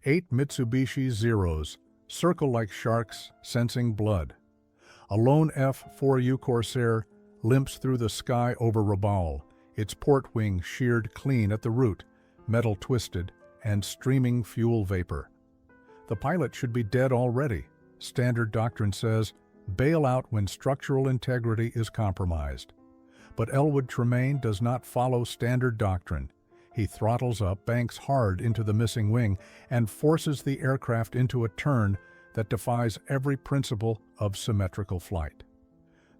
8 Mitsubishi Zeros circle like sharks, sensing blood. A lone F-4U Corsair limps through the sky over Rabaul, its port wing sheared clean at the root, metal twisted, and streaming fuel vapor. The pilot should be dead already. Standard doctrine says, bail out when structural integrity is compromised. But Elwood Tremaine does not follow standard doctrine. He throttles up, banks hard into the missing wing, and forces the aircraft into a turn that defies every principle of symmetrical flight.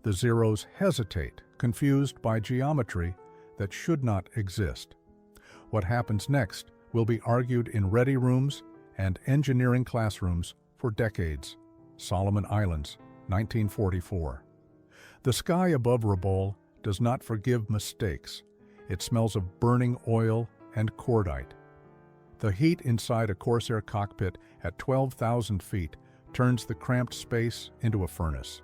The Zeros hesitate, confused by geometry that should not exist. What happens next will be argued in ready rooms and engineering classrooms for decades. Solomon Islands, 1944. The sky above Rabaul does not forgive mistakes. It smells of burning oil and cordite. The heat inside a Corsair cockpit at 12,000 feet turns the cramped space into a furnace.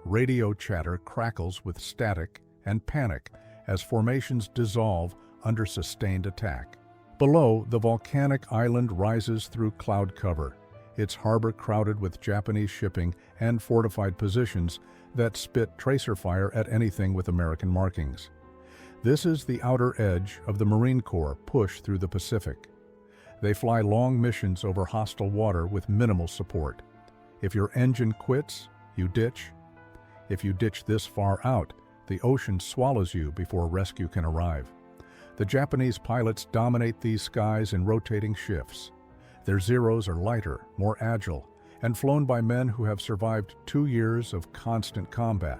Radio chatter crackles with static and panic as formations dissolve under sustained attack. Below, the volcanic island rises through cloud cover, its harbor crowded with Japanese shipping and fortified positions that spit tracer fire at anything with American markings. This is the outer edge of the Marine Corps push through the Pacific. They fly long missions over hostile water with minimal support. If your engine quits, you ditch. If you ditch this far out, the ocean swallows you before rescue can arrive. The Japanese pilots dominate these skies in rotating shifts. Their Zeros are lighter, more agile, and flown by men who have survived 2 years of constant combat.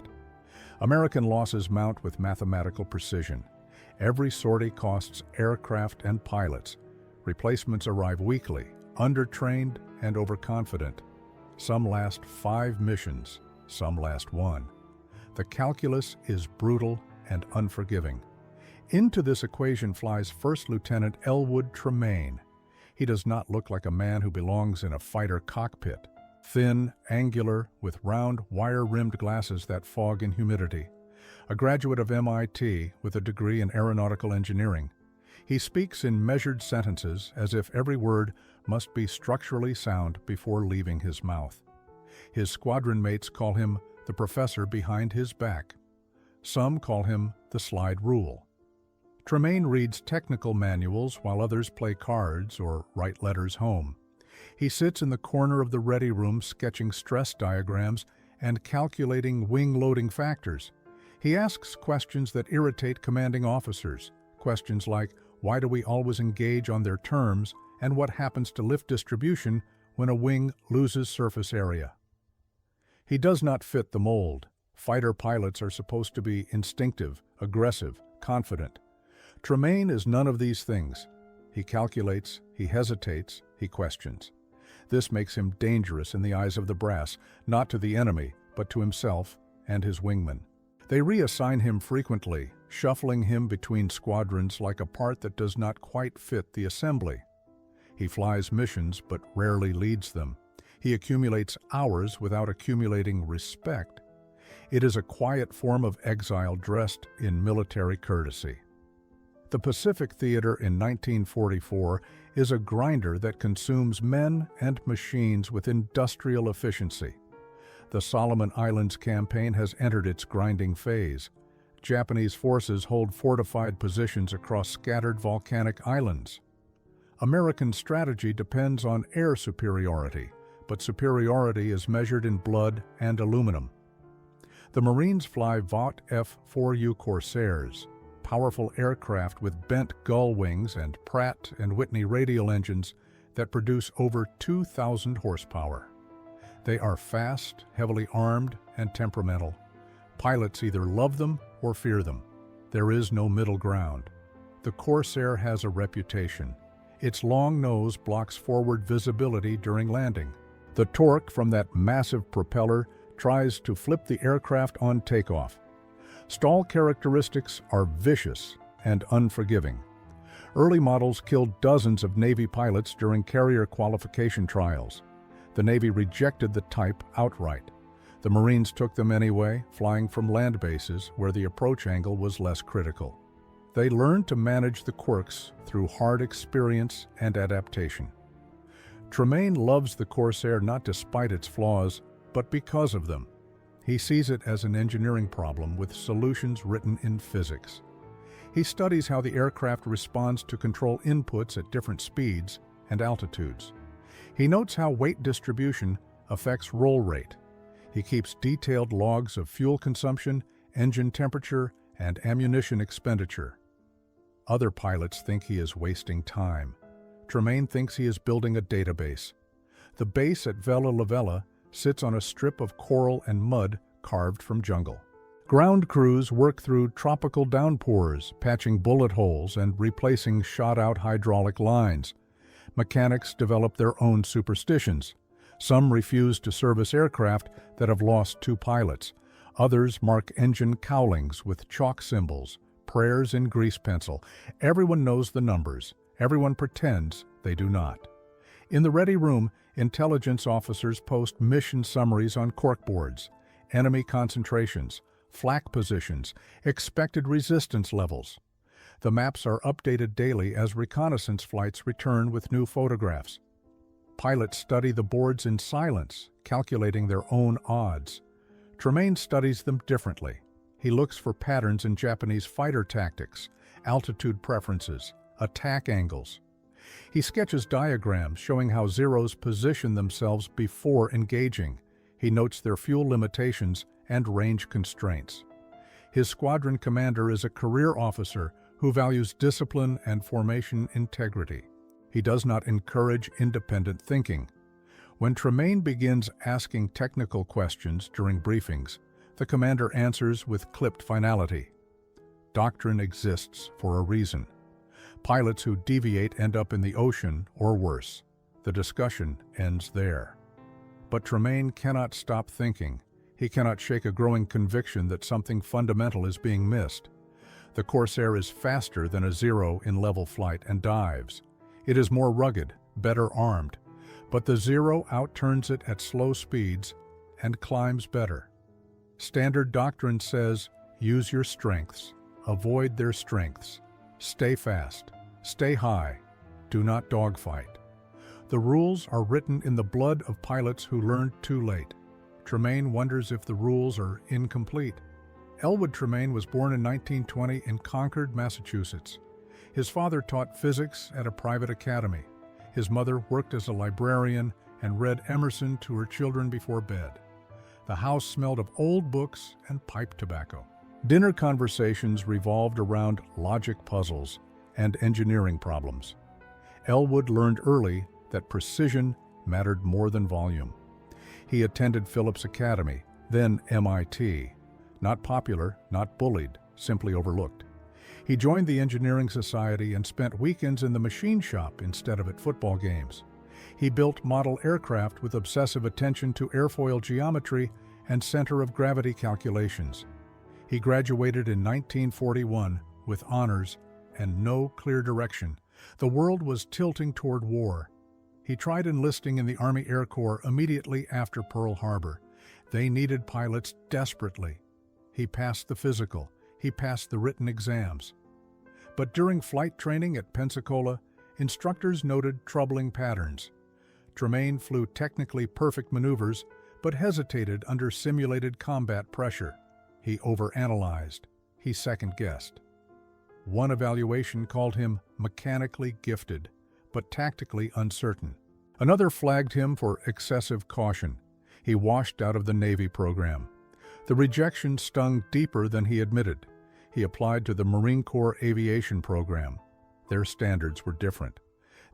American losses mount with mathematical precision. Every sortie costs aircraft and pilots. Replacements arrive weekly, undertrained and overconfident. Some last 5 missions, some last 1. The calculus is brutal and unforgiving. Into this equation flies First Lieutenant Elwood Tremaine. He does not look like a man who belongs in a fighter cockpit. Thin, angular, with round, wire-rimmed glasses that fog in humidity. A graduate of MIT with a degree in aeronautical engineering. He speaks in measured sentences as if every word must be structurally sound before leaving his mouth. His squadron mates call him the professor behind his back. Some call him the slide rule. Tremaine reads technical manuals while others play cards or write letters home. He sits in the corner of the ready room sketching stress diagrams and calculating wing loading factors. He asks questions that irritate commanding officers. Questions like, why do we always engage on their terms, and what happens to lift distribution when a wing loses surface area? He does not fit the mold. Fighter pilots are supposed to be instinctive, aggressive, confident. Tremaine is none of these things. He calculates, he hesitates, he questions. This makes him dangerous in the eyes of the brass, not to the enemy, but to himself and his wingmen. They reassign him frequently, shuffling him between squadrons like a part that does not quite fit the assembly. He flies missions but rarely leads them. He accumulates hours without accumulating respect. It is a quiet form of exile dressed in military courtesy. The Pacific Theater in 1944 is a grinder that consumes men and machines with industrial efficiency. The Solomon Islands campaign has entered its grinding phase. Japanese forces hold fortified positions across scattered volcanic islands. American strategy depends on air superiority, but superiority is measured in blood and aluminum. The Marines fly Vought F-4U Corsairs, powerful aircraft with bent gull wings and Pratt & Whitney radial engines that produce over 2,000 horsepower. They are fast, heavily armed, and temperamental. Pilots either love them or fear them. There is no middle ground. The Corsair has a reputation. Its long nose blocks forward visibility during landing. The torque from that massive propeller tries to flip the aircraft on takeoff. Stall characteristics are vicious and unforgiving. Early models killed dozens of Navy pilots during carrier qualification trials. The Navy rejected the type outright. The Marines took them anyway, flying from land bases where the approach angle was less critical. They learned to manage the quirks through hard experience and adaptation. Tremaine loves the Corsair not despite its flaws, but because of them. He sees it as an engineering problem with solutions written in physics. He studies how the aircraft responds to control inputs at different speeds and altitudes. He notes how weight distribution affects roll rate. He keeps detailed logs of fuel consumption, engine temperature, and ammunition expenditure. Other pilots think he is wasting time. Tremaine thinks he is building a database. The base at Vella La Vella sits on a strip of coral and mud carved from jungle. Ground crews work through tropical downpours, patching bullet holes and replacing shot-out hydraulic lines. Mechanics develop their own superstitions. Some refuse to service aircraft that have lost 2 pilots. Others mark engine cowlings with chalk symbols, prayers in grease pencil. Everyone knows the numbers. Everyone pretends they do not. In the ready room, intelligence officers post mission summaries on corkboards, enemy concentrations, flak positions, expected resistance levels. The maps are updated daily as reconnaissance flights return with new photographs. Pilots study the boards in silence, calculating their own odds. Tremaine studies them differently. He looks for patterns in Japanese fighter tactics, altitude preferences, attack angles. He sketches diagrams showing how Zeros position themselves before engaging. He notes their fuel limitations and range constraints. His squadron commander is a career officer who values discipline and formation integrity. He does not encourage independent thinking. When Tremaine begins asking technical questions during briefings, the commander answers with clipped finality. Doctrine exists for a reason. Pilots who deviate end up in the ocean or worse. The discussion ends there. But Tremaine cannot stop thinking. He cannot shake a growing conviction that something fundamental is being missed. The Corsair is faster than a Zero in level flight and dives. It is more rugged, better armed, but the Zero outturns it at slow speeds and climbs better. Standard doctrine says, use your strengths, avoid their strengths, stay fast, stay high, do not dogfight. The rules are written in the blood of pilots who learned too late. Tremaine wonders if the rules are incomplete. Elwood Tremaine was born in 1920 in Concord, Massachusetts. His father taught physics at a private academy. His mother worked as a librarian and read Emerson to her children before bed. The house smelled of old books and pipe tobacco. Dinner conversations revolved around logic puzzles and engineering problems. Elwood learned early that precision mattered more than volume. He attended Phillips Academy, then MIT. Not popular, not bullied, simply overlooked. He joined the Engineering Society and spent weekends in the machine shop instead of at football games. He built model aircraft with obsessive attention to airfoil geometry and center of gravity calculations. He graduated in 1941 with honors and no clear direction. The world was tilting toward war. He tried enlisting in the Army Air Corps immediately after Pearl Harbor. They needed pilots desperately. He passed the physical. He passed the written exams. But during flight training at Pensacola, instructors noted troubling patterns. Tremaine flew technically perfect maneuvers, but hesitated under simulated combat pressure. He overanalyzed. He second-guessed. One evaluation called him mechanically gifted, but tactically uncertain. Another flagged him for excessive caution. He washed out of the Navy program. The rejection stung deeper than he admitted. He applied to the Marine Corps Aviation Program. Their standards were different.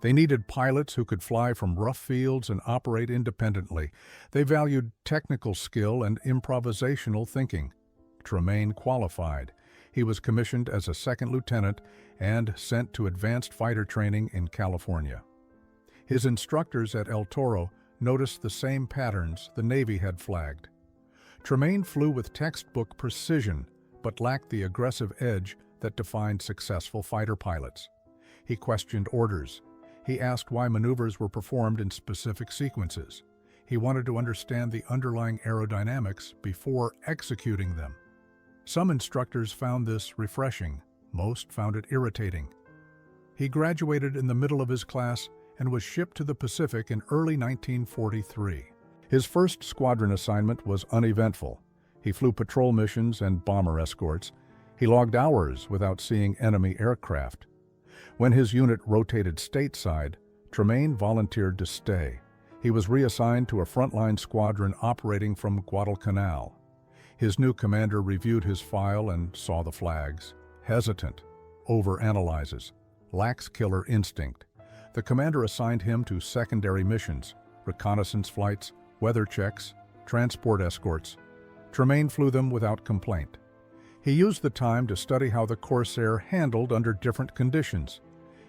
They needed pilots who could fly from rough fields and operate independently. They valued technical skill and improvisational thinking. Tremaine qualified. He was commissioned as a second lieutenant and sent to advanced fighter training in California. His instructors at El Toro noticed the same patterns the Navy had flagged. Tremaine flew with textbook precision, but lacked the aggressive edge that defined successful fighter pilots. He questioned orders. He asked why maneuvers were performed in specific sequences. He wanted to understand the underlying aerodynamics before executing them. Some instructors found this refreshing. Most found it irritating. He graduated in the middle of his class and was shipped to the Pacific in early 1943. His first squadron assignment was uneventful. He flew patrol missions and bomber escorts. He logged hours without seeing enemy aircraft. When his unit rotated stateside, Tremaine volunteered to stay. He was reassigned to a frontline squadron operating from Guadalcanal. His new commander reviewed his file and saw the flags. Hesitant, overanalyzes, lacks killer instinct. The commander assigned him to secondary missions, reconnaissance flights, weather checks, transport escorts. Tremaine flew them without complaint. He used the time to study how the Corsair handled under different conditions.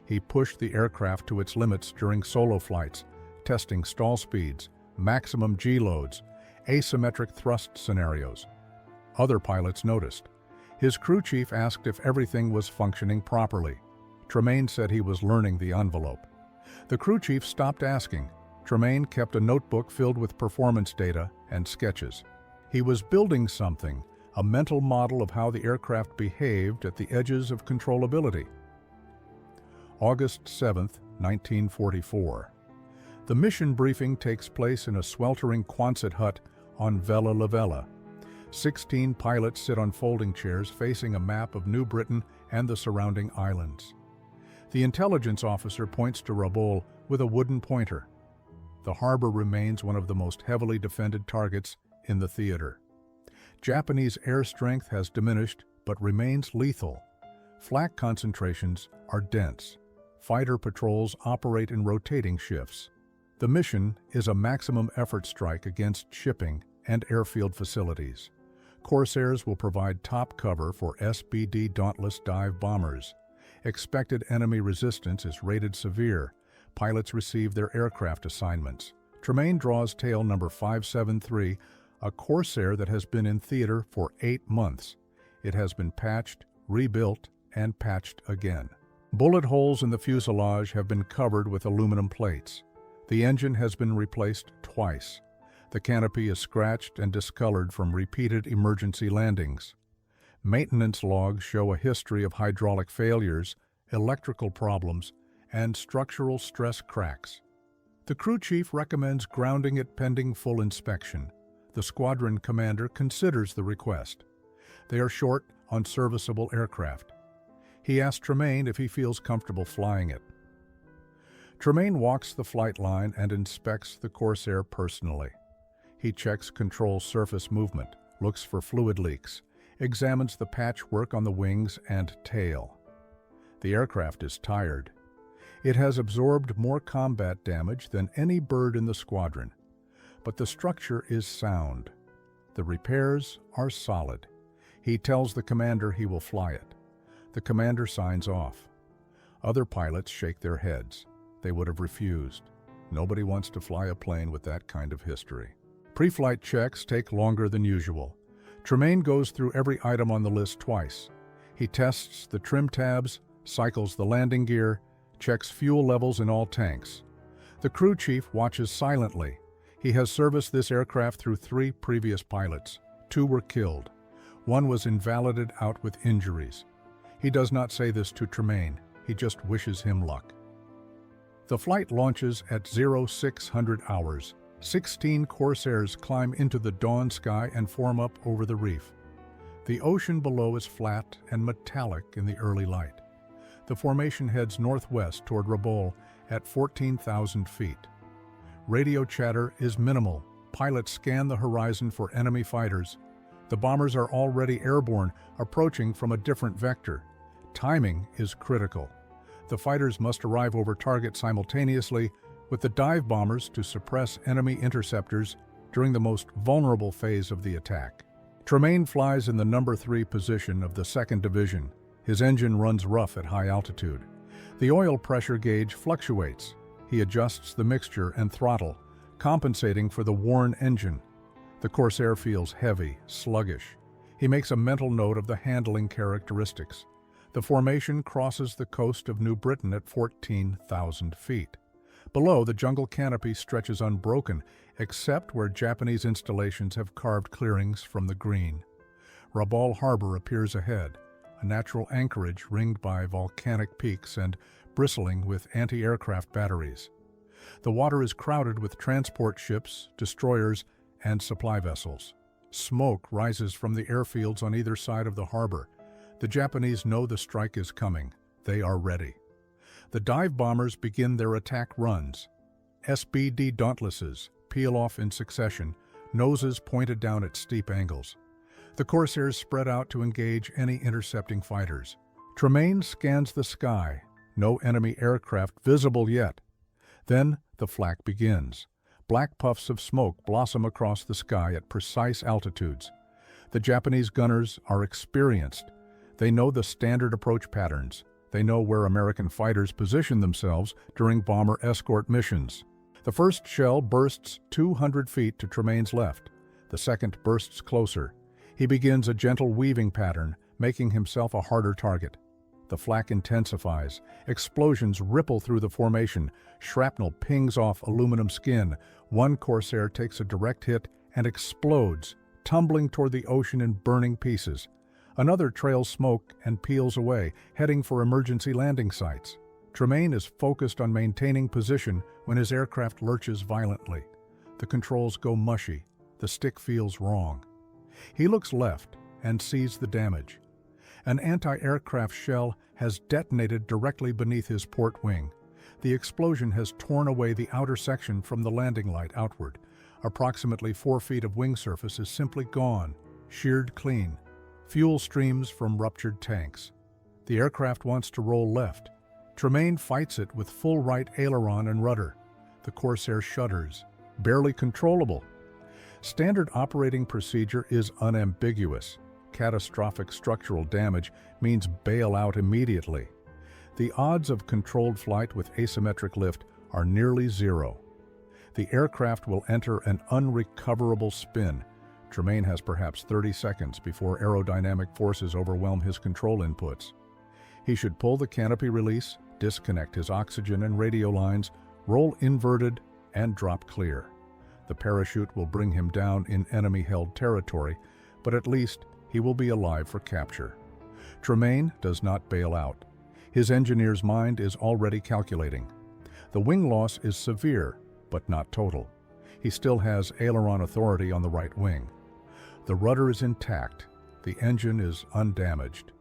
He pushed the aircraft to its limits during solo flights, testing stall speeds, maximum G-loads, asymmetric thrust scenarios. Other pilots noticed. His crew chief asked if everything was functioning properly. Tremaine said he was learning the envelope. The crew chief stopped asking. Tremaine kept a notebook filled with performance data and sketches. He was building something, a mental model of how the aircraft behaved at the edges of controllability. August 7, 1944. The mission briefing takes place in a sweltering Quonset hut on Vella La Vella. 16 pilots sit on folding chairs facing a map of New Britain and the surrounding islands. The intelligence officer points to Rabaul with a wooden pointer. The harbor remains one of the most heavily defended targets in the theater. Japanese air strength has diminished but remains lethal. Flak concentrations are dense. Fighter patrols operate in rotating shifts. The mission is a maximum effort strike against shipping and airfield facilities. Corsairs will provide top cover for SBD Dauntless dive bombers. Expected enemy resistance is rated severe. Pilots receive their aircraft assignments. Tremaine draws tail number 573, a Corsair that has been in theater for 8 months. It has been patched, rebuilt, and patched again. Bullet holes in the fuselage have been covered with aluminum plates. The engine has been replaced twice. The canopy is scratched and discolored from repeated emergency landings. Maintenance logs show a history of hydraulic failures, electrical problems, and structural stress cracks. The crew chief recommends grounding it pending full inspection. The squadron commander considers the request. They are short on serviceable aircraft. He asks Tremaine if he feels comfortable flying it. Tremaine walks the flight line and inspects the Corsair personally. He checks control surface movement, looks for fluid leaks, examines the patchwork on the wings and tail. The aircraft is tired. It has absorbed more combat damage than any bird in the squadron, but the structure is sound. The repairs are solid. He tells the commander he will fly it. The commander signs off. Other pilots shake their heads. They would have refused. Nobody wants to fly a plane with that kind of history. Pre-flight checks take longer than usual. Tremaine goes through every item on the list twice. He tests the trim tabs, cycles the landing gear, checks fuel levels in all tanks. The crew chief watches silently. He has serviced this aircraft through 3 previous pilots. 2 were killed. 1 was invalided out with injuries. He does not say this to Tremaine. He just wishes him luck. The flight launches at 0600 hours. 16 Corsairs climb into the dawn sky and form up over the reef. The ocean below is flat and metallic in the early light. The formation heads northwest toward Rabaul at 14,000 feet. Radio chatter is minimal. Pilots scan the horizon for enemy fighters. The bombers are already airborne, approaching from a different vector. Timing is critical. The fighters must arrive over target simultaneously with the dive bombers to suppress enemy interceptors during the most vulnerable phase of the attack. Tremaine flies in the number 3 position of the 2nd Division. His engine runs rough at high altitude. The oil pressure gauge fluctuates. He adjusts the mixture and throttle, compensating for the worn engine. The Corsair feels heavy, sluggish. He makes a mental note of the handling characteristics. The formation crosses the coast of New Britain at 14,000 feet. Below, the jungle canopy stretches unbroken, except where Japanese installations have carved clearings from the green. Rabaul Harbor appears ahead, a natural anchorage ringed by volcanic peaks and bristling with anti-aircraft batteries. The water is crowded with transport ships, destroyers, and supply vessels. Smoke rises from the airfields on either side of the harbor. The Japanese know the strike is coming. They are ready. The dive bombers begin their attack runs. SBD Dauntlesses peel off in succession, noses pointed down at steep angles. The Corsairs spread out to engage any intercepting fighters. Tremaine scans the sky. No enemy aircraft visible yet. Then the flak begins. Black puffs of smoke blossom across the sky at precise altitudes. The Japanese gunners are experienced. They know the standard approach patterns. They know where American fighters position themselves during bomber escort missions. The first shell bursts 200 feet to Tremaine's left. The second bursts closer. He begins a gentle weaving pattern, making himself a harder target. The flak intensifies. Explosions ripple through the formation. Shrapnel pings off aluminum skin. One Corsair takes a direct hit and explodes, tumbling toward the ocean in burning pieces. Another trails smoke and peels away, heading for emergency landing sites. Tremaine is focused on maintaining position when his aircraft lurches violently. The controls go mushy. The stick feels wrong. He looks left and sees the damage. An anti-aircraft shell has detonated directly beneath his port wing. The explosion has torn away the outer section from the landing light outward. Approximately 4 feet of wing surface is simply gone, sheared clean. Fuel streams from ruptured tanks. The aircraft wants to roll left. Tremaine fights it with full right aileron and rudder. The Corsair shudders, barely controllable. Standard operating procedure is unambiguous. Catastrophic structural damage means bail out immediately. The odds of controlled flight with asymmetric lift are nearly zero. The aircraft will enter an unrecoverable spin. Tremaine has perhaps 30 seconds before aerodynamic forces overwhelm his control inputs. He should pull the canopy release, disconnect his oxygen and radio lines, roll inverted, and drop clear. The parachute will bring him down in enemy-held territory, but at least he will be alive for capture. Tremaine does not bail out. His engineer's mind is already calculating. The wing loss is severe, but not total. He still has aileron authority on the right wing. The rudder is intact. The engine is undamaged.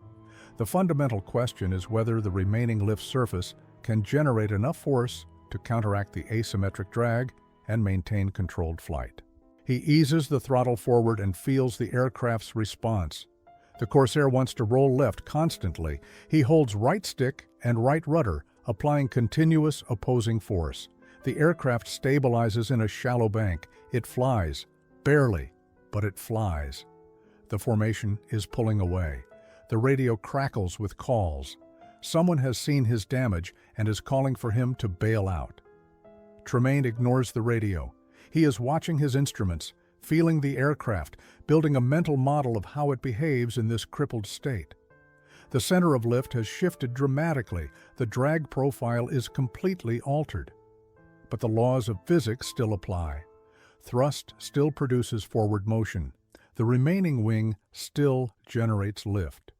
The fundamental question is whether the remaining lift surface can generate enough force to counteract the asymmetric drag and maintain controlled flight. He eases the throttle forward and feels the aircraft's response. The Corsair wants to roll left constantly. He holds right stick and right rudder, applying continuous opposing force. The aircraft stabilizes in a shallow bank. It flies, barely, but it flies. The formation is pulling away. The radio crackles with calls. Someone has seen his damage and is calling for him to bail out. Tremaine ignores the radio. He is watching his instruments, feeling the aircraft, building a mental model of how it behaves in this crippled state. The center of lift has shifted dramatically. The drag profile is completely altered. But the laws of physics still apply. Thrust still produces forward motion. The remaining wing still generates lift.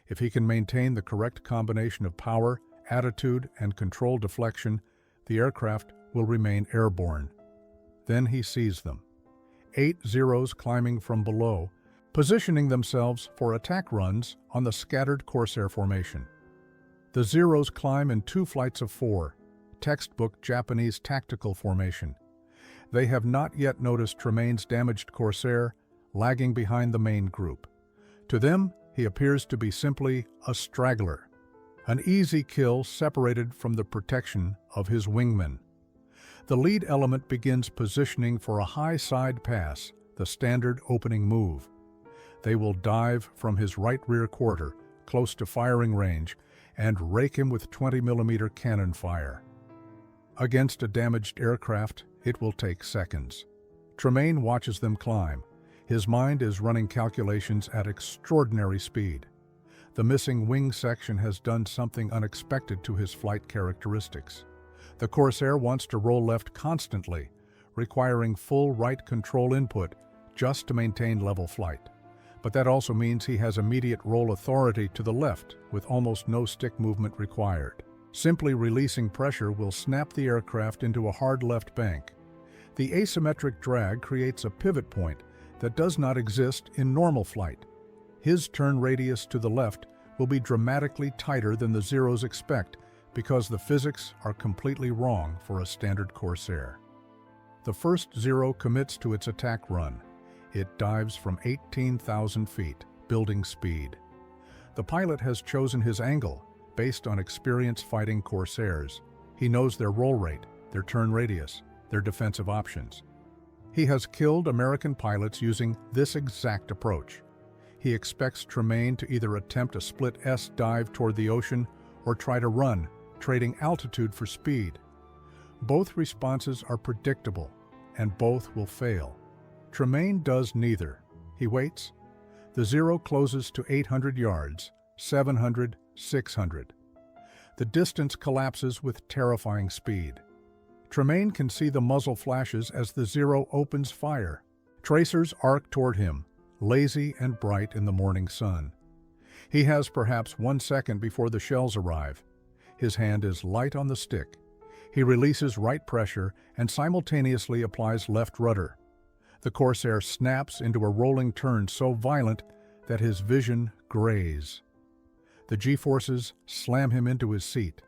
If he can maintain the correct combination of power, attitude, and control deflection, the aircraft will remain airborne. Then he sees them. 8 Zeros climbing from below, positioning themselves for attack runs on the scattered Corsair formation. The Zeros climb in 2 flights of 4, textbook Japanese tactical formation. They have not yet noticed Tremaine's damaged Corsair lagging behind the main group. To them, he appears to be simply a straggler, an easy kill separated from the protection of his wingmen. The lead element begins positioning for a high side pass, the standard opening move. They will dive from his right rear quarter, close to firing range, and rake him with 20mm cannon fire. Against a damaged aircraft, it will take seconds. Tremaine watches them climb. His mind is running calculations at extraordinary speed. The missing wing section has done something unexpected to his flight characteristics. The Corsair wants to roll left constantly, requiring full right control input just to maintain level flight. But that also means he has immediate roll authority to the left with almost no stick movement required. Simply releasing pressure will snap the aircraft into a hard left bank. The asymmetric drag creates a pivot point that does not exist in normal flight. His turn radius to the left will be dramatically tighter than the Zeros expect because the physics are completely wrong for a standard Corsair. The first Zero commits to its attack run. It dives from 18,000 feet, building speed. The pilot has chosen his angle based on experience fighting Corsairs. He knows their roll rate, their turn radius, their defensive options. He has killed American pilots using this exact approach. He expects Tremaine to either attempt a split S dive toward the ocean or try to run, trading altitude for speed. Both responses are predictable, and both will fail. Tremaine does neither. He waits. The Zero closes to 800 yards, 700, 600. The distance collapses with terrifying speed. Tremaine can see the muzzle flashes as the Zero opens fire. Tracers arc toward him, lazy and bright in the morning sun. He has perhaps 1 second before the shells arrive. His hand is light on the stick. He releases right pressure and simultaneously applies left rudder. The Corsair snaps into a rolling turn so violent that his vision grays. The G-forces slam him into his seat.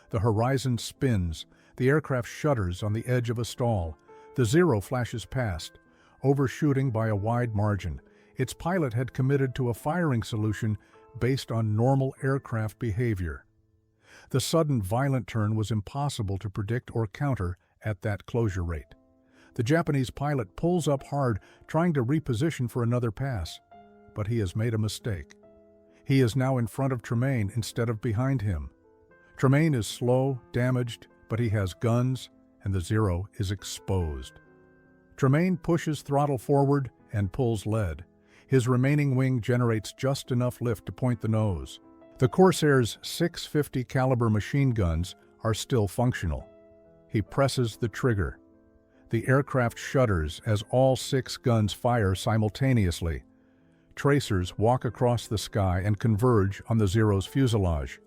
The horizon spins. The aircraft shudders on the edge of a stall. The Zero flashes past, overshooting by a wide margin. Its pilot had committed to a firing solution based on normal aircraft behavior. The sudden violent turn was impossible to predict or counter at that closure rate. The Japanese pilot pulls up hard, trying to reposition for another pass, but he has made a mistake. He is now in front of Tremaine instead of behind him. Tremaine is slow, damaged, but he has guns, and the Zero is exposed. Tremaine pushes throttle forward and pulls lead. His remaining wing generates just enough lift to point the nose. The Corsair's .650 caliber machine guns are still functional. He presses the trigger. The aircraft shudders as all 6 guns fire simultaneously. Tracers walk across the sky and converge on the Zero's fuselage.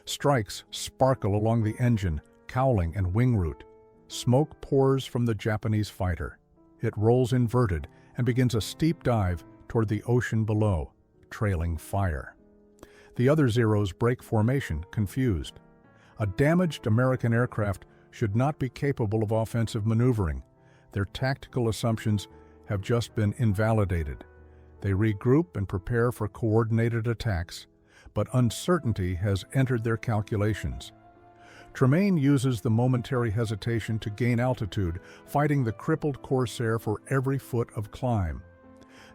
Strikes sparkle along the engine, cowling and wing root. Smoke pours from the Japanese fighter. It rolls inverted and begins a steep dive toward the ocean below, trailing fire. The other Zeros break formation, confused. A damaged American aircraft should not be capable of offensive maneuvering. Their tactical assumptions have just been invalidated. They regroup and prepare for coordinated attacks, but uncertainty has entered their calculations. Tremaine uses the momentary hesitation to gain altitude, fighting the crippled Corsair for every foot of climb.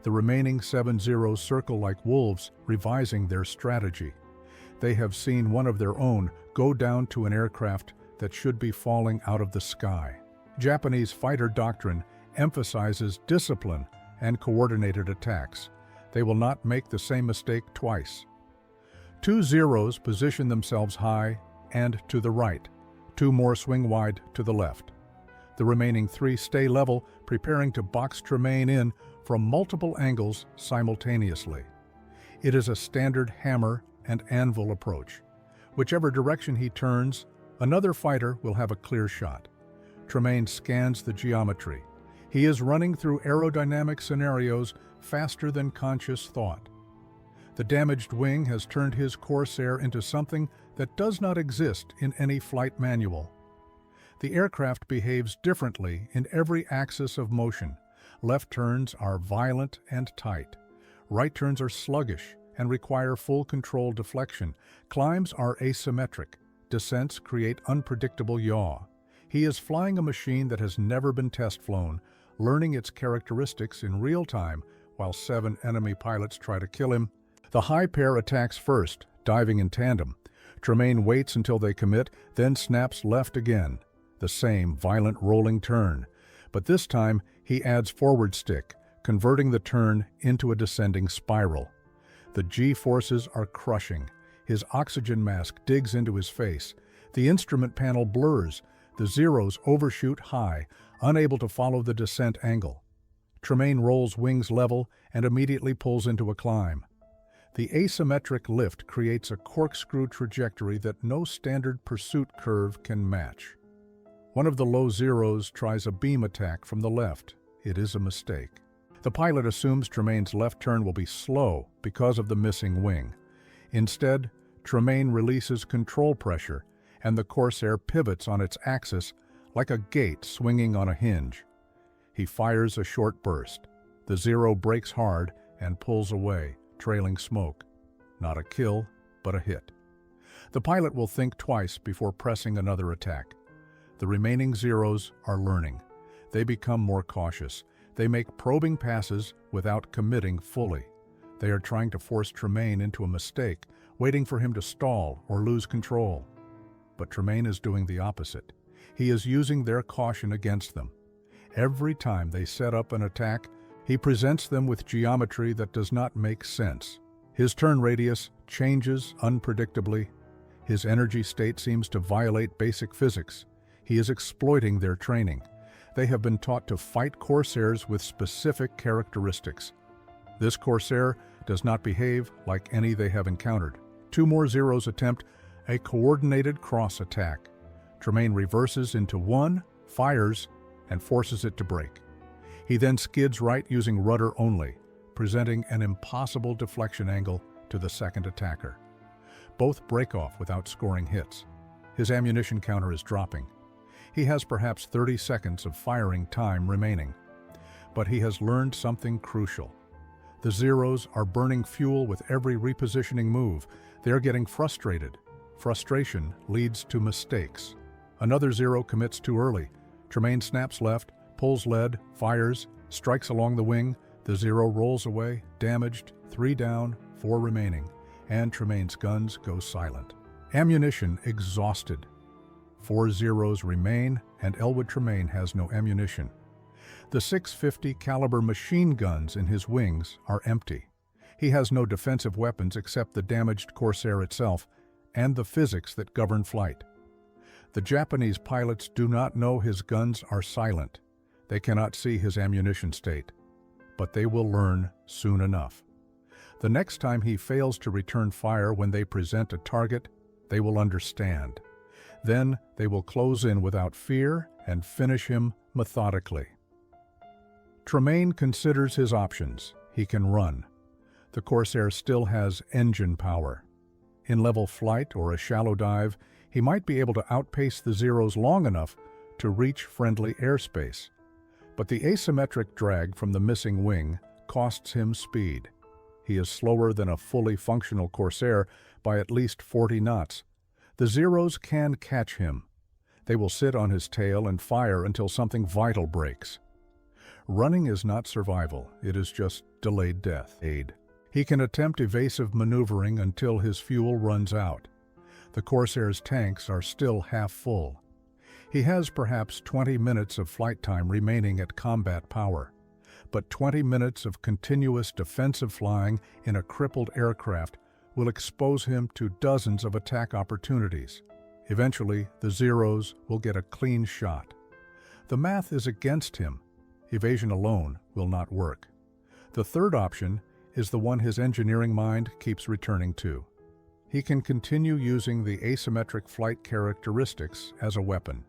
The remaining 7 Zeros circle like wolves, revising their strategy. They have seen one of their own go down to an aircraft that should be falling out of the sky. Japanese fighter doctrine emphasizes discipline and coordinated attacks. They will not make the same mistake twice. 2 Zeros position themselves high and to the right, 2 more swing wide to the left. The remaining 3 stay level, preparing to box Tremaine in from multiple angles simultaneously. It is a standard hammer and anvil approach. Whichever direction he turns, another fighter will have a clear shot. Tremaine scans the geometry. He is running through aerodynamic scenarios faster than conscious thought. The damaged wing has turned his Corsair into something that does not exist in any flight manual. The aircraft behaves differently in every axis of motion. Left turns are violent and tight. Right turns are sluggish and require full control deflection. Climbs are asymmetric. Descents create unpredictable yaw. He is flying a machine that has never been test flown, learning its characteristics in real time while 7 enemy pilots try to kill him. The high pair attacks first, diving in tandem. Tremaine waits until they commit, then snaps left again. The same violent rolling turn. But this time, he adds forward stick, converting the turn into a descending spiral. The G-forces are crushing. His oxygen mask digs into his face. The instrument panel blurs. The Zeros overshoot high, unable to follow the descent angle. Tremaine rolls wings level and immediately pulls into a climb. The asymmetric lift creates a corkscrew trajectory that no standard pursuit curve can match. One of the low Zeros tries a beam attack from the left. It is a mistake. The pilot assumes Tremaine's left turn will be slow because of the missing wing. Instead, Tremaine releases control pressure, and the Corsair pivots on its axis like a gate swinging on a hinge. He fires a short burst. The Zero brakes hard and pulls away, trailing smoke. Not a kill, but a hit. The pilot will think twice before pressing another attack. The remaining Zeros are learning. They become more cautious. They make probing passes without committing fully. They are trying to force Tremaine into a mistake, waiting for him to stall or lose control. But Tremaine is doing the opposite. He is using their caution against them. Every time they set up an attack, he presents them with geometry that does not make sense. His turn radius changes unpredictably. His energy state seems to violate basic physics. He is exploiting their training. They have been taught to fight Corsairs with specific characteristics. This Corsair does not behave like any they have encountered. Two more Zeros attempt a coordinated cross attack. Tremaine reverses into one, fires, and forces it to break. He then skids right using rudder only, presenting an impossible deflection angle to the second attacker. Both break off without scoring hits. His ammunition counter is dropping. He has perhaps 30 seconds of firing time remaining. But he has learned something crucial. The Zeros are burning fuel with every repositioning move. They are getting frustrated. Frustration leads to mistakes. Another Zero commits too early. Tremaine snaps left, pulls lead, fires, strikes along the wing. The Zero rolls away, damaged, 3 down, 4 remaining, and Tremaine's guns go silent. Ammunition exhausted. 4 Zeros remain, and Elwood Tremaine has no ammunition. The .650 caliber machine guns in his wings are empty. He has no defensive weapons except the damaged Corsair itself and the physics that govern flight. The Japanese pilots do not know his guns are silent. They cannot see his ammunition state, but they will learn soon enough. The next time he fails to return fire when they present a target, they will understand. Then they will close in without fear and finish him methodically. Tremaine considers his options. He can run. The Corsair still has engine power. In level flight or a shallow dive, he might be able to outpace the Zeros long enough to reach friendly airspace. But the asymmetric drag from the missing wing costs him speed. He is slower than a fully functional Corsair by at least 40 knots. The Zeros can catch him. They will sit on his tail and fire until something vital breaks. Running is not survival, it is just delayed death. He can attempt evasive maneuvering until his fuel runs out. The Corsair's tanks are still half full. He has perhaps 20 minutes of flight time remaining at combat power, but 20 minutes of continuous defensive flying in a crippled aircraft will expose him to dozens of attack opportunities. Eventually, the Zeros will get a clean shot. The math is against him. Evasion alone will not work. The third option is the one his engineering mind keeps returning to. He can continue using the asymmetric flight characteristics as a weapon,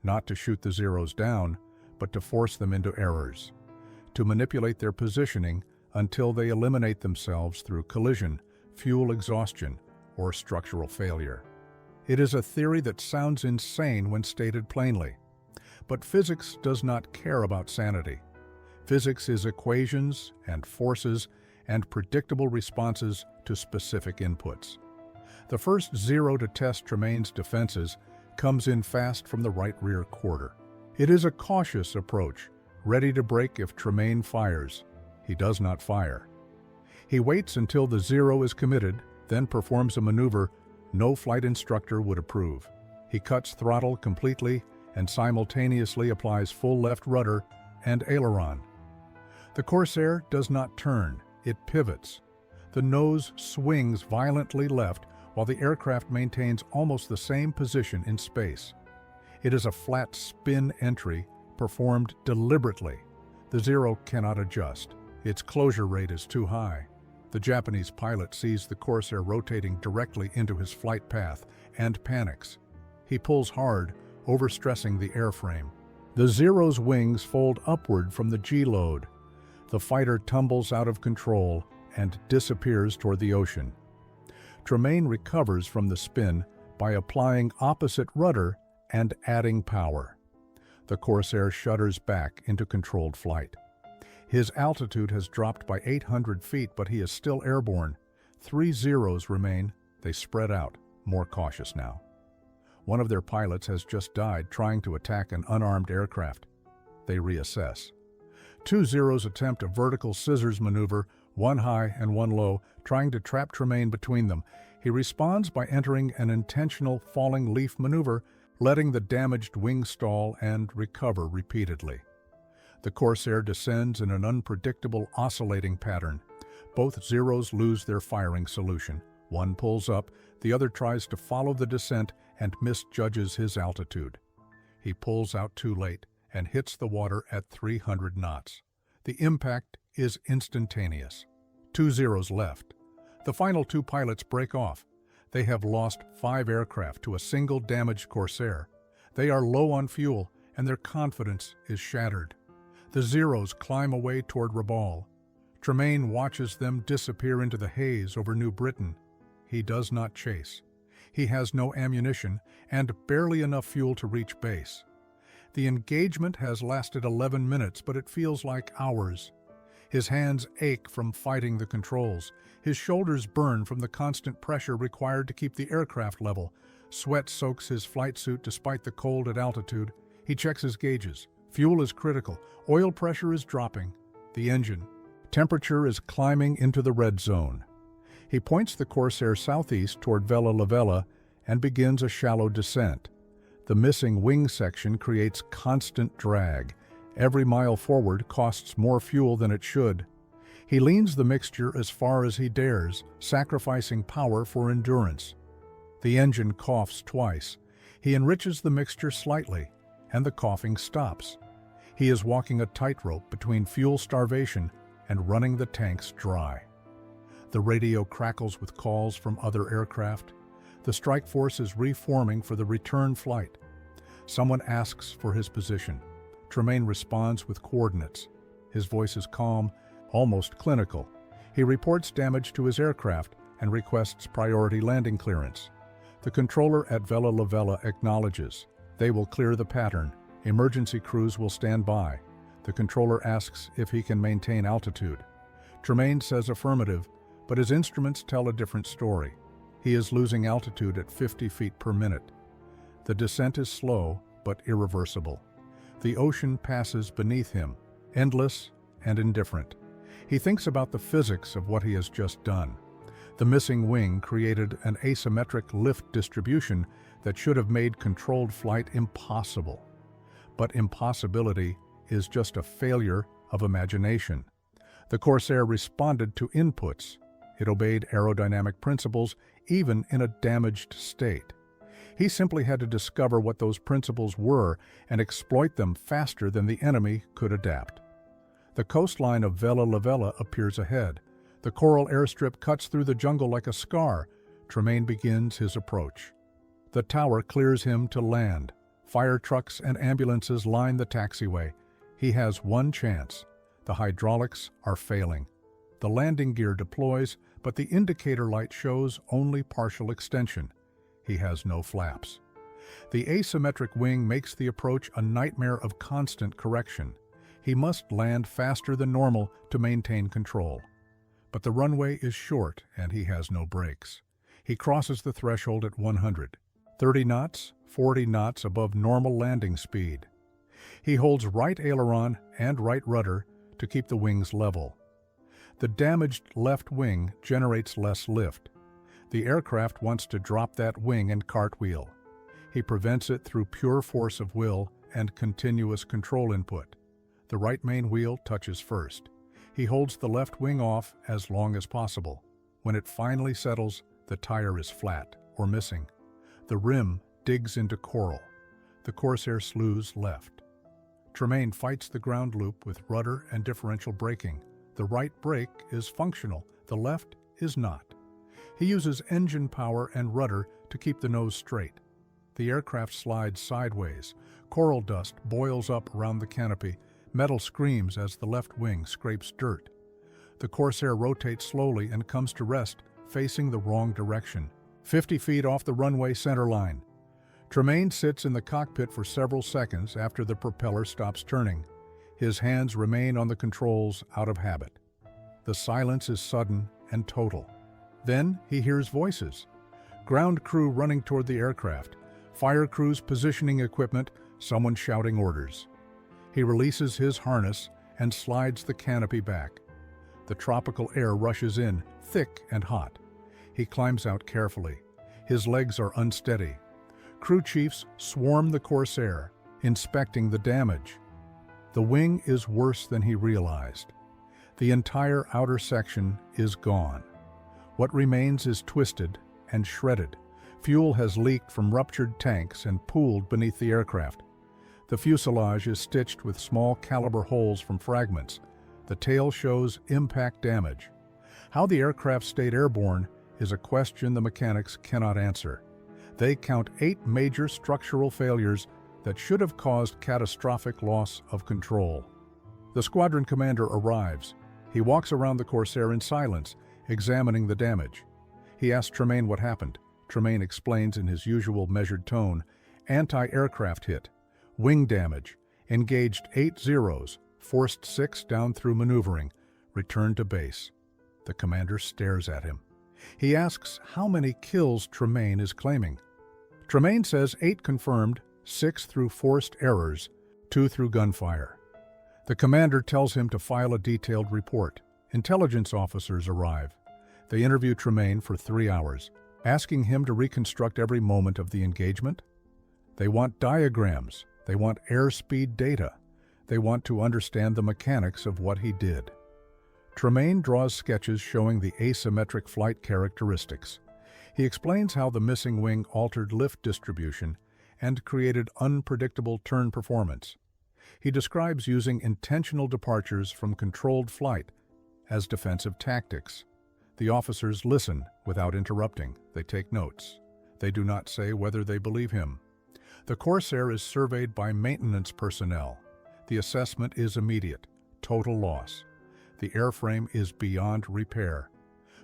not to shoot the Zeros down, but to force them into errors, to manipulate their positioning until they eliminate themselves through collision, fuel exhaustion, or structural failure. It is a theory that sounds insane when stated plainly, but physics does not care about sanity. Physics is equations and forces and predictable responses to specific inputs. The first Zero to test Tremaine's defenses comes in fast from the right rear quarter. It is a cautious approach, ready to break if Tremaine fires. He does not fire. He waits until the Zero is committed, then performs a maneuver no flight instructor would approve. He cuts throttle completely and simultaneously applies full left rudder and aileron. The Corsair does not turn, it pivots. The nose swings violently left while the aircraft maintains almost the same position in space. It is a flat spin entry performed deliberately. The Zero cannot adjust. Its closure rate is too high. The Japanese pilot sees the Corsair rotating directly into his flight path and panics. He pulls hard, overstressing the airframe. The Zero's wings fold upward from the G-load. The fighter tumbles out of control and disappears toward the ocean. Tremaine recovers from the spin by applying opposite rudder and adding power. The Corsair shudders back into controlled flight. His altitude has dropped by 800 feet, but he is still airborne. 3 Zeros remain. They spread out, more cautious now. One of their pilots has just died trying to attack an unarmed aircraft. They reassess. 2 Zeros attempt a vertical scissors maneuver, one high and one low, trying to trap Tremaine between them. He responds by entering an intentional falling leaf maneuver, letting the damaged wing stall and recover repeatedly. The Corsair descends in an unpredictable oscillating pattern. Both Zeros lose their firing solution. One pulls up, the other tries to follow the descent and misjudges his altitude. He pulls out too late and hits the water at 300 knots. The impact is instantaneous. 2 Zeros left. The final 2 pilots break off. They have lost 5 aircraft to a single damaged Corsair. They are low on fuel, and their confidence is shattered. The Zeros climb away toward Rabaul. Tremaine watches them disappear into the haze over New Britain. He does not chase. He has no ammunition and barely enough fuel to reach base. The engagement has lasted 11 minutes, but it feels like hours. His hands ache from fighting the controls. His shoulders burn from the constant pressure required to keep the aircraft level. Sweat soaks his flight suit despite the cold at altitude. He checks his gauges. Fuel is critical. Oil pressure is dropping. The engine. Temperature is climbing into the red zone. He points the Corsair southeast toward Vella La Vella and begins a shallow descent. The missing wing section creates constant drag. Every mile forward costs more fuel than it should. He leans the mixture as far as he dares, sacrificing power for endurance. The engine coughs twice. He enriches the mixture slightly, and the coughing stops. He is walking a tightrope between fuel starvation and running the tanks dry. The radio crackles with calls from other aircraft. The strike force is reforming for the return flight. Someone asks for his position. Tremaine responds with coordinates. His voice is calm, almost clinical. He reports damage to his aircraft and requests priority landing clearance. The controller at Vella La Vella acknowledges. They will clear the pattern. Emergency crews will stand by. The controller asks if he can maintain altitude. Tremaine says affirmative, but his instruments tell a different story. He is losing altitude at 50 feet per minute. The descent is slow, but irreversible. The ocean passes beneath him, endless and indifferent. He thinks about the physics of what he has just done. The missing wing created an asymmetric lift distribution that should have made controlled flight impossible. But impossibility is just a failure of imagination. The Corsair responded to inputs. It obeyed aerodynamic principles even in a damaged state. He simply had to discover what those principles were and exploit them faster than the enemy could adapt. The coastline of Vella La Vella appears ahead. The coral airstrip cuts through the jungle like a scar. Tremaine begins his approach. The tower clears him to land. Fire trucks and ambulances line the taxiway. He has one chance. The hydraulics are failing. The landing gear deploys, but the indicator light shows only partial extension. He has no flaps. The asymmetric wing makes the approach a nightmare of constant correction. He must land faster than normal to maintain control. But the runway is short and he has no brakes. He crosses the threshold at 100, 30 knots, 40 knots above normal landing speed. He holds right aileron and right rudder to keep the wings level. The damaged left wing generates less lift. The aircraft wants to drop that wing and cartwheel. He prevents it through pure force of will and continuous control input. The right main wheel touches first. He holds the left wing off as long as possible. When it finally settles, the tire is flat or missing. The rim digs into coral. The Corsair slews left. Tremaine fights the ground loop with rudder and differential braking. The right brake is functional, The left is not. He uses engine power and rudder to keep the nose straight. The aircraft slides sideways. Coral dust boils up around the canopy. Metal screams as the left wing scrapes dirt. The Corsair rotates slowly and comes to rest, facing the wrong direction, 50 feet off the runway centerline. Tremaine sits in the cockpit for several seconds after the propeller stops turning. His hands remain on the controls out of habit. The silence is sudden and total. Then he hears voices. Ground crew running toward the aircraft, fire crews positioning equipment, someone shouting orders. He releases his harness and slides the canopy back. The tropical air rushes in, thick and hot. He climbs out carefully. His legs are unsteady. Crew chiefs swarm the Corsair, inspecting the damage. The wing is worse than he realized. The entire outer section is gone. What remains is twisted and shredded. Fuel has leaked from ruptured tanks and pooled beneath the aircraft. The fuselage is stitched with small caliber holes from fragments. The tail shows impact damage. How the aircraft stayed airborne is a question the mechanics cannot answer. They count 8 major structural failures that should have caused catastrophic loss of control. The squadron commander arrives. He walks around the Corsair in silence, examining the damage. He asks Tremaine what happened. Tremaine explains in his usual measured tone: anti-aircraft hit, wing damage, engaged 8 Zeros, forced 6 down through maneuvering, returned to base. The commander stares at him. He asks how many kills Tremaine is claiming. Tremaine says 8 confirmed, 6 through forced errors, 2 through gunfire. The commander tells him to file a detailed report. Intelligence officers arrive. They interview Tremaine for 3 hours, asking him to reconstruct every moment of the engagement. They want diagrams. They want airspeed data. They want to understand the mechanics of what he did. Tremaine draws sketches showing the asymmetric flight characteristics. He explains how the missing wing altered lift distribution and created unpredictable turn performance. He describes using intentional departures from controlled flight as defensive tactics. The officers listen without interrupting. They take notes. They do not say whether they believe him. The Corsair is surveyed by maintenance personnel. The assessment is immediate: total loss. The airframe is beyond repair.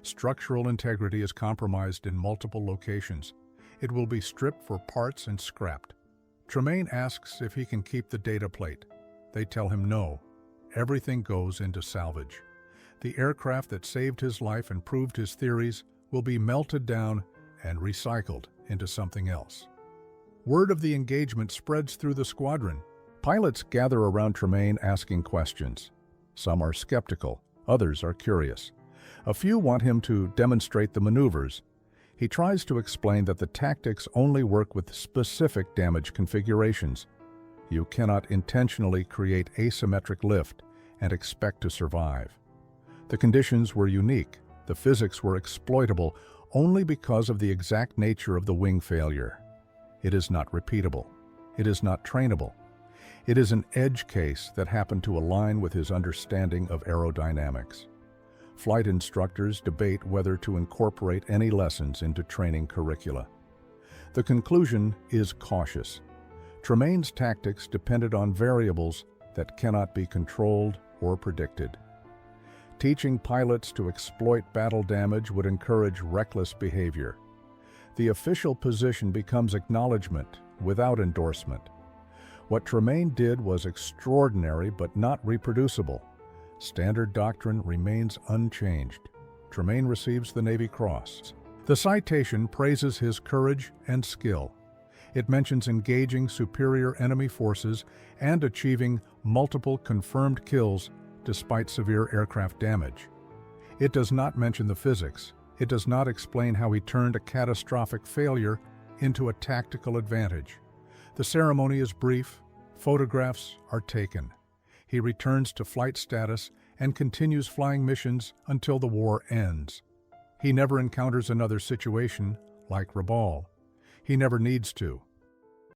Structural integrity is compromised in multiple locations. It will be stripped for parts and scrapped. Tremaine asks if he can keep the data plate. They tell him no. Everything goes into salvage. The aircraft that saved his life and proved his theories will be melted down and recycled into something else. Word of the engagement spreads through the squadron. Pilots gather around Tremaine asking questions. Some are skeptical, others are curious. A few want him to demonstrate the maneuvers. He tries to explain that the tactics only work with specific damage configurations. You cannot intentionally create asymmetric lift and expect to survive. The conditions were unique. The physics were exploitable only because of the exact nature of the wing failure. It is not repeatable. It is not trainable. It is an edge case that happened to align with his understanding of aerodynamics. Flight instructors debate whether to incorporate any lessons into training curricula. The conclusion is cautious. Tremaine's tactics depended on variables that cannot be controlled or predicted. Teaching pilots to exploit battle damage would encourage reckless behavior. The official position becomes acknowledgement without endorsement. What Tremaine did was extraordinary but not reproducible. Standard doctrine remains unchanged. Tremaine receives the Navy Cross. The citation praises his courage and skill. It mentions engaging superior enemy forces and achieving multiple confirmed kills despite severe aircraft damage. It does not mention the physics. It does not explain how he turned a catastrophic failure into a tactical advantage. The ceremony is brief. Photographs are taken. He returns to flight status and continues flying missions until the war ends. He never encounters another situation like Rabaul. He never needs to.